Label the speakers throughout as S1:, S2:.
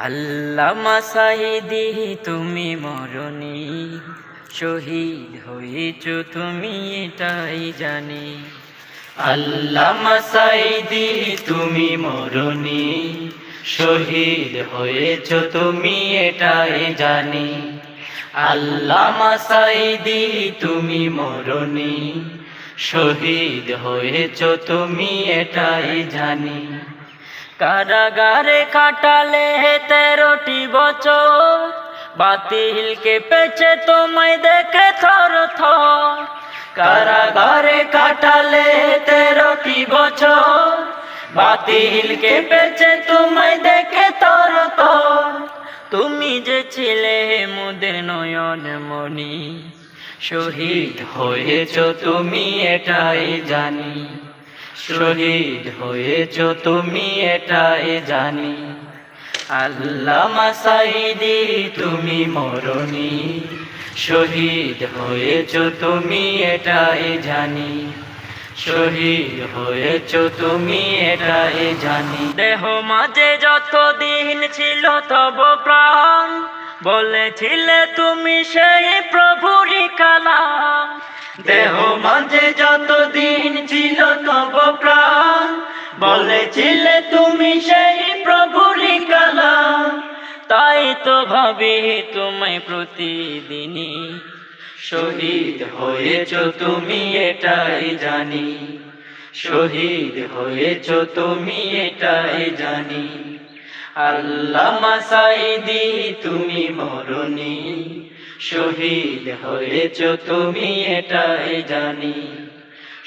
S1: আল্লামা সাঈদী তুমি মরণি, শহীদ হয়েছ তুমি এটাই জানি। আল্লামা সাঈদী তুমি মরণি, শহীদ হয়েছ তুমি এটাই জানি। আল্লামা সাঈদী তুমি মরণি, শহীদ হয়েছ তুমি এটাই জানি। কারাগারে কাটালে 13টি বছর, বাতিল কেঁপেছে তোমায় দেখে থর থর। কারাগারে কাটালে 13টি বছর, বাতিল কেঁপেছে তোমায় দেখে থর থর। তুমি যে ছিলে মোদের নয়ন মণি, শহীদ হয়েছ তুমি এটাই জানি। শহীদ হয়েছ তুমি এটাই জানি। আল্লামা সাঈদী তুমি মরণি, শহীদ হয়েছ তুমি এটাই জানি। শহীদ হয়েছ তুমি এটাই জানি। দেহ মাঝে যতদিন ছিল তব প্রাণ, বলেছিলে তুমি সেই প্রভুরই কালাম। দেহ মাঝে যতদিন ছিল তব প্রাণ, বলেছিলে তুমি সেই প্রভুরই কালাম। তাই তো ভাবি তোমায় প্রতিদিনই, শহীদ হয়েছ তুমি এটাই জানি। শহীদ হয়েছ তুমি এটাই জানি। আল্লামা সাঈদী তুমি মরণি, শহীদ হয়েছ তুমি এটাই জানি।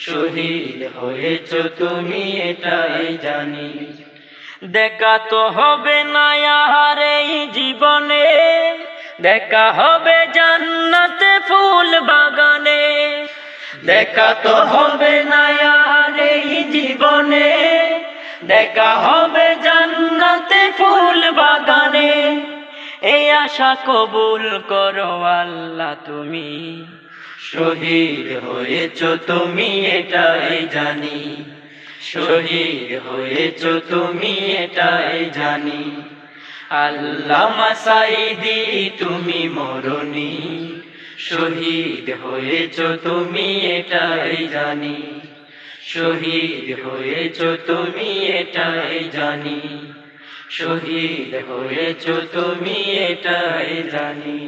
S1: শহীদ হয়েছ তুমি এটাই জানি। দেখা তো হবে না আর এই জীবনে, দেখা হবে জান্নাতে ফুল বাগানে। দেখা তো হবে না আর এই জীবনে, দেখা হবে জান্নাতে ফুল বাগানে। এই আশা কবুল করো আল্লাহ তুমি, শহীদ হয়েছ তুমি এটাই জানি। শহীদ হয়েছ তুমি এটাই জানি। আল্লামা সাঈদী তুমি মরণি, শহীদ হয়েছ তুমি এটাই জানি। শহীদ হয়েছ তুমি এটাই জানি। শহীদ হয়েছ তুমি এটাই জানি।